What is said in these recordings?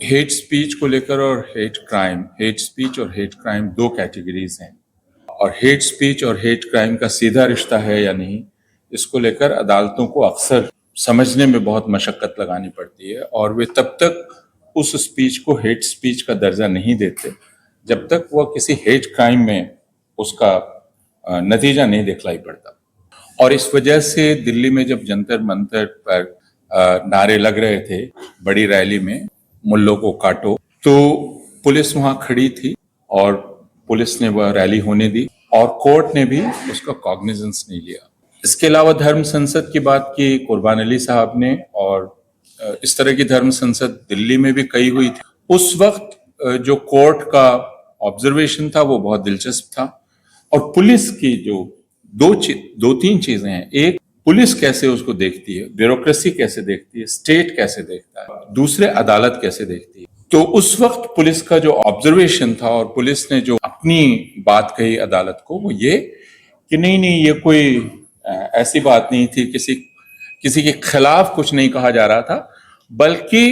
Hate speech को लेकर और हेट स्पीच और हेट क्राइम दो कैटेगरीज हैं और हेट स्पीच और हेट क्राइम का सीधा रिश्ता है या नहीं, इसको लेकर अदालतों को अक्सर समझने में बहुत मशक्कत लगानी पड़ती है और वे तब तक उस स्पीच को हेट स्पीच का दर्जा नहीं देते जब तक वह किसी हेट क्राइम में उसका नतीजा नहीं दिखलाई पड़ता। और इस वजह से दिल्ली में जब जंतर मंतर पर नारे लग रहे थे बड़ी रैली में, मुल्लों को काटो, तो पुलिस वहां खड़ी थी और पुलिस ने वह रैली होने दी और कोर्ट ने भी उसका कॉग्निजेंस नहीं लिया। इसके अलावा धर्म संसद की बात की कुर्बान अली साहब ने, और इस तरह की धर्म संसद दिल्ली में भी कई हुई थी। उस वक्त जो कोर्ट का ऑब्जर्वेशन था वो बहुत दिलचस्प था और पुलिस की जो दो तीन चीजें हैं, एक पुलिस कैसे उसको देखती है, ब्यूरोक्रेसी कैसे देखती है, स्टेट कैसे देखता है, दूसरे अदालत कैसे देखती है। तो उस वक्त पुलिस का जो ऑब्जर्वेशन था और पुलिस ने जो अपनी बात कही अदालत को वो ये कि नहीं ये कोई ऐसी बात नहीं थी, किसी के खिलाफ कुछ नहीं कहा जा रहा था, बल्कि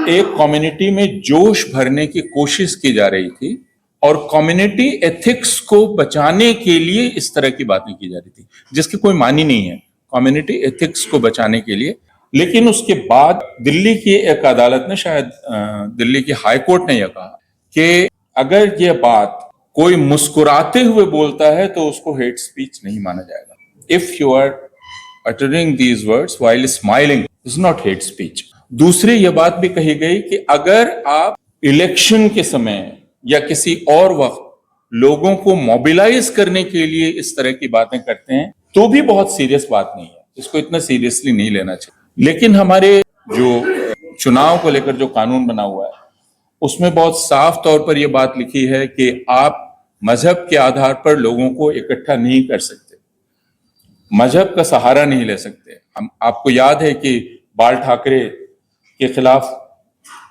एक कम्युनिटी में जोश भरने की कोशिश की जा रही थी और कम्युनिटी एथिक्स को बचाने के लिए इस तरह की बातें की जा रही थी जिसकी कोई मानी नहीं है, कम्युनिटी एथिक्स को बचाने के लिए। लेकिन उसके बाद दिल्ली की एक अदालत ने, शायद दिल्ली की हाई कोर्ट ने यह कहा कि अगर यह बात कोई मुस्कुराते हुए बोलता है तो उसको हेट स्पीच नहीं माना जाएगा। If you are uttering these words while smiling is not hate speech। दूसरी यह बात भी कही गई कि अगर आप इलेक्शन के समय या किसी और वक्त लोगों को मोबिलाइज करने के लिए इस तरह की बातें करते हैं तो भी बहुत सीरियस बात नहीं है, इसको इतना सीरियसली नहीं लेना चाहिए। लेकिन हमारे जो चुनाव को लेकर जो कानून बना हुआ है उसमें बहुत साफ तौर पर यह बात लिखी है कि आप मजहब के आधार पर लोगों को इकट्ठा नहीं कर सकते, मजहब का सहारा नहीं ले सकते। आपको याद है कि बाल ठाकरे के खिलाफ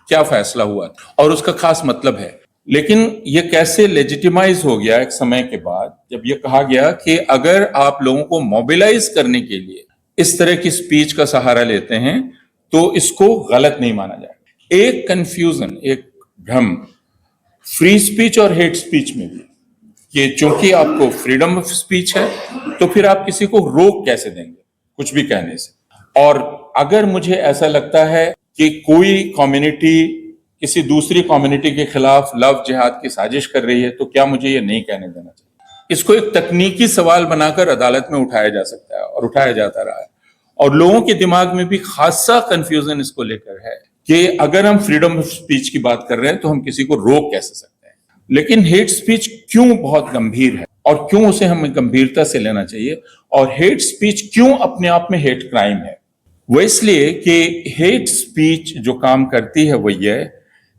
क्या फैसला हुआ था और उसका खास मतलब है। लेकिन ये कैसे लेजिटिमाइज हो गया एक समय के बाद जब ये कहा गया कि अगर आप लोगों को मोबिलाइज करने के लिए इस तरह की स्पीच का सहारा लेते हैं तो इसको गलत नहीं माना जाएगा। एक कंफ्यूजन, एक भ्रम फ्री स्पीच और हेट स्पीच में भी कि चूंकि आपको फ्रीडम ऑफ स्पीच है तो फिर आप किसी को रोक कैसे देंगे कुछ भी कहने से। और अगर मुझे ऐसा लगता है कि कोई कम्युनिटी किसी दूसरी कम्युनिटी के खिलाफ लव जिहाद की साजिश कर रही है तो क्या मुझे ये नहीं कहने देना चाहिए। इसको एक तकनीकी सवाल बनाकर अदालत में उठाया जा सकता है और उठाया जाता रहा है और लोगों के दिमाग में भी खासा कंफ्यूजन इसको लेकर है कि अगर हम फ्रीडम ऑफ स्पीच की बात कर रहे हैं तो हम किसी को रोक कैसे सकते हैं। लेकिन हेट स्पीच क्यों बहुत गंभीर है और क्यों उसे हमें गंभीरता से लेना चाहिए और हेट स्पीच क्यों अपने आप में हेट क्राइम है, वो इसलिए कि हेट स्पीच जो काम करती है वो ये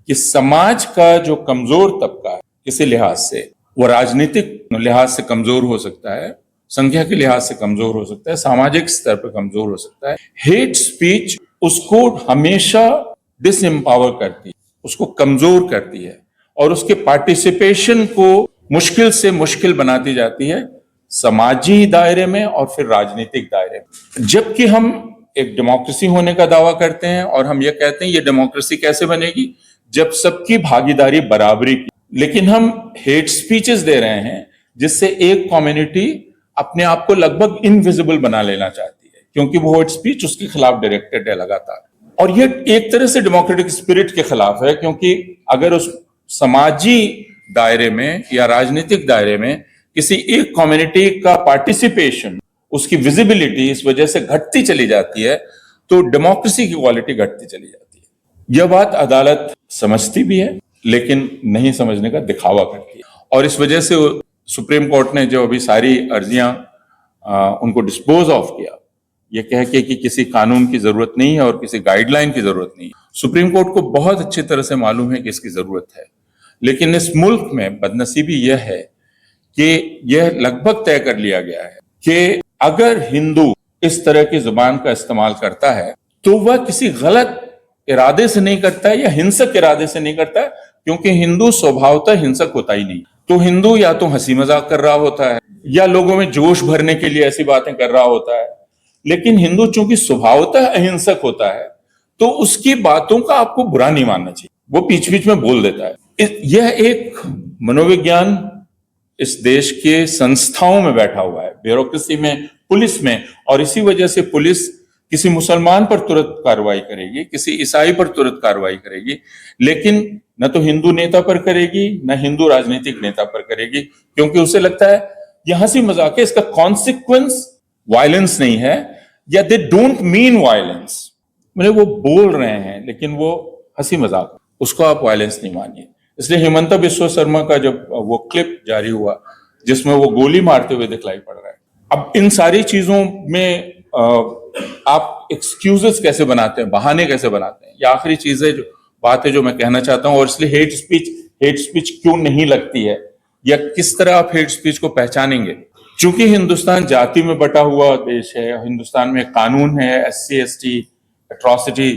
कि समाज का जो कमजोर तबका है किसी लिहाज से, वो राजनीतिक लिहाज से कमजोर हो सकता है, संख्या के लिहाज से कमजोर हो सकता है, सामाजिक स्तर पर कमजोर हो सकता है। हेट स्पीच उसको हमेशा डिसएम्पावर करती है, उसको कमजोर करती है और उसके पार्टिसिपेशन को मुश्किल से मुश्किल बनाती जाती है समाजी दायरे में और फिर राजनीतिक दायरे में। जबकि हम एक डेमोक्रेसी होने का दावा करते हैं और हम ये कहते हैं ये डेमोक्रेसी कैसे बनेगी जब सबकी भागीदारी बराबरी की, लेकिन हम हेट स्पीचेस दे रहे हैं जिससे एक कम्युनिटी अपने आप को लगभग इनविजिबल बना लेना चाहती है क्योंकि वो हेट स्पीच उसके खिलाफ डायरेक्टेड है लगातार। और ये एक तरह से डेमोक्रेटिक स्पिरिट के खिलाफ है क्योंकि अगर उस समाजी दायरे में या राजनीतिक दायरे में किसी एक कम्युनिटी का पार्टिसिपेशन, उसकी विजिबिलिटी इस वजह से घटती चली जाती है तो डेमोक्रेसी की क्वालिटी घटती चली जाती है। यह बात अदालत समझती भी है लेकिन नहीं समझने का दिखावा करती है और इस वजह से सुप्रीम कोर्ट ने जो अभी सारी अर्जियां उनको डिस्पोज ऑफ किया ये कह के कि किसी कानून की जरूरत नहीं है और किसी गाइडलाइन की जरूरत नहीं है। सुप्रीम कोर्ट को बहुत अच्छी तरह से मालूम है कि इसकी जरूरत है, लेकिन इस मुल्क में बदनसीबी यह है कि यह लगभग तय कर लिया गया है कि अगर हिंदू इस तरह की जुबान का इस्तेमाल करता है तो वह किसी गलत इरादे से नहीं करता है या हिंसक इरादे से नहीं करता है क्योंकि हिंदू स्वभावतः हिंसक होता ही नहीं। तो हिंदू या तो हंसी मजाक कर रहा होता है या लोगों में जोश भरने के लिए ऐसी बातें कर रहा होता है, लेकिन हिंदू चूंकि स्वभावतः अहिंसक होता है तो उसकी बातों का आपको बुरा नहीं मानना चाहिए, वो बीच बीच में बोल देता है। यह एक मनोविज्ञान इस देश के संस्थाओं में बैठा हुआ है, ब्यूरोक्रेसी में, पुलिस में, और इसी वजह से पुलिस किसी मुसलमान पर तुरंत कार्रवाई करेगी, किसी ईसाई पर तुरंत कार्रवाई करेगी, लेकिन न तो हिंदू नेता पर करेगी, न हिंदू राजनीतिक नेता पर करेगी, क्योंकि उसे लगता है यह हंसी मजाक है, इसका कॉन्सिक्वेंस वायलेंस नहीं है, या दे डोंट मीन वायलेंस, मतलब वो बोल रहे हैं लेकिन वो हंसी मजाक, उसको आप वायलेंस नहीं मानिए। इसलिए हिमंता बिस्वा शर्मा का जब वो क्लिप जारी हुआ जिसमें वो गोली मारते हुए दिखलाई पड़ रहा है, अब इन सारी चीजों में आप एक्सक्यूजेस कैसे बनाते हैं, बहाने कैसे बनाते हैं, ये आखिरी चीज है, जो बात है जो मैं कहना चाहता हूं। और इसलिए हेट स्पीच क्यों नहीं लगती है, या किस तरह आप हेट स्पीच को पहचानेंगे। चूंकि हिंदुस्तान जाति में बटा हुआ देश है, हिंदुस्तान में कानून है SC ST एट्रॉसिटी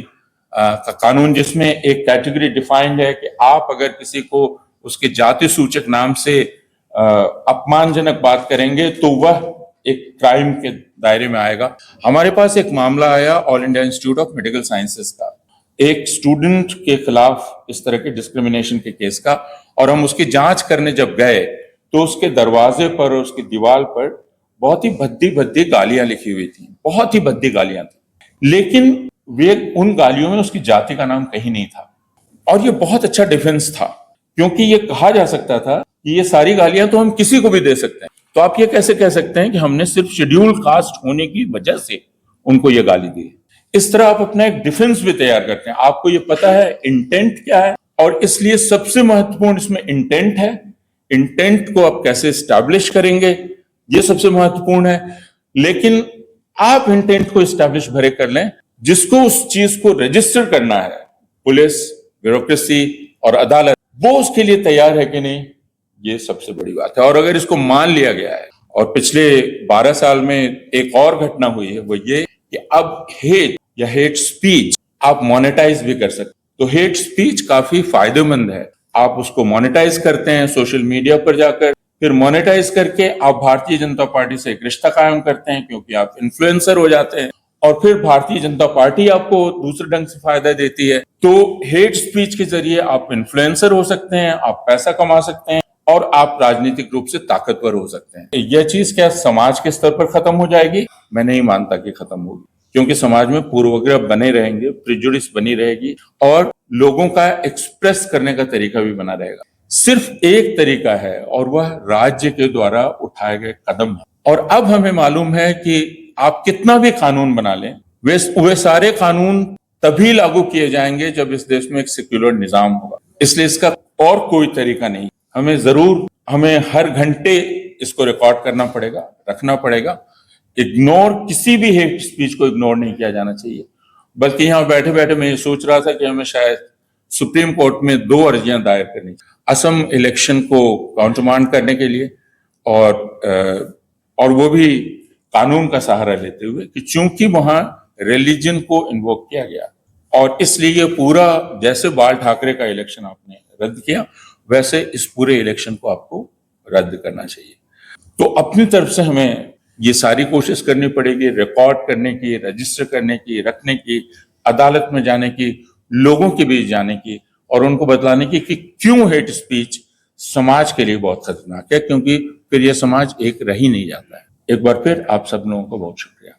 का कानून, जिसमें एक कैटेगरी डिफाइंड है कि आप अगर किसी को उसके जाति सूचक नाम से अपमानजनक बात करेंगे तो वह एक क्राइम के दायरे में आएगा। हमारे पास एक मामला आया all India institute of medical sciences का, एक स्टूडेंट के खिलाफ इस तरह के डिस्क्रिमिनेशन के केस का, और हम उसकी जांच करने जब गए तो उसके दरवाजे पर और उसकी दीवार पर बहुत ही भद्दी भद्दी गालियां लिखी हुई थी, बहुत ही भद्दी गालियां थी, लेकिन वे उन गालियों में उसकी जाति का नाम कहीं नहीं था। और ये बहुत अच्छा डिफेंस था, क्योंकि ये कहा जा सकता था कि ये सारी गालियां तो हम किसी को भी दे सकते हैं, तो आप ये कैसे कह सकते हैं कि हमने सिर्फ शेड्यूल कास्ट होने की वजह से उनको ये गाली दी। इस तरह आप अपना एक डिफेंस भी तैयार करते हैं, आपको ये पता है इंटेंट क्या है, और इसलिए सबसे महत्वपूर्ण इसमें इंटेंट है। इंटेंट को आप कैसे स्टैब्लिश करेंगे, ये सबसे महत्वपूर्ण है। लेकिन आप इंटेंट को स्टैब्लिश भरे कर लें, जिसको उस चीज को रजिस्टर करना है, पुलिस, ब्यूरोक्रेसी और अदालत, वो उसके लिए तैयार है कि नहीं, ये सबसे बड़ी बात है। और अगर इसको मान लिया गया है, और पिछले 12 साल में एक और घटना हुई है, वो ये कि अब हेट या हेट स्पीच आप मोनेटाइज भी कर सकते। तो हेट स्पीच काफी फायदेमंद है, आप उसको मोनेटाइज करते हैं सोशल मीडिया पर जाकर, फिर मोनेटाइज करके आप भारतीय जनता पार्टी से एक रिश्ता कायम करते हैं, क्योंकि आप इन्फ्लुएंसर हो जाते हैं, और फिर भारतीय जनता पार्टी आपको दूसरे ढंग से फायदा देती है। तो हेट स्पीच के जरिए आप इन्फ्लुएंसर हो सकते हैं, आप पैसा कमा सकते हैं, और आप राजनीतिक रूप से ताकतवर हो सकते हैं। यह चीज क्या समाज के स्तर पर खत्म हो जाएगी? मैं नहीं मानता कि खत्म होगी, क्योंकि समाज में पूर्वाग्रह बने रहेंगे, प्रिजुडिस बनी रहेगी, और लोगों का एक्सप्रेस करने का तरीका भी बना रहेगा। सिर्फ एक तरीका है, और वह राज्य के द्वारा उठाए गए कदम है। और अब हमें मालूम है कि आप कितना भी कानून बना लें, वे सारे कानून तभी लागू किए जाएंगे जब इस देश में एक सेक्युलर निजाम होगा। इसलिए इसका और कोई तरीका नहीं। हमें हर घंटे इसको रिकॉर्ड करना पड़ेगा, रखना पड़ेगा। किसी भी हेट स्पीच को इग्नोर नहीं किया जाना चाहिए। बल्कि यहाँ बैठे बैठे मैं ये सोच रहा था कि हमें शायद सुप्रीम कोर्ट में 2 अर्जियां दायर करनी चाहिए, असम इलेक्शन को काउंटरमांड करने के लिए, और वो भी कानून का सहारा लेते हुए, कि चूंकि वहां रिलीजन को इन्वोक किया गया, और इसलिए ये पूरा, जैसे बाल ठाकरे का इलेक्शन आपने रद्द किया, वैसे इस पूरे इलेक्शन को आपको रद्द करना चाहिए। तो अपनी तरफ से हमें ये सारी कोशिश करनी पड़ेगी, रिकॉर्ड करने की, रजिस्टर करने की, रखने की, अदालत में जाने की, लोगों के बीच जाने की, और उनको बतलाने की कि क्यों हेट स्पीच समाज के लिए बहुत खतरनाक है, क्योंकि फिर यह समाज एक रह ही नहीं जाता है। एक बार फिर आप सब लोगों को बहुत शुक्रिया।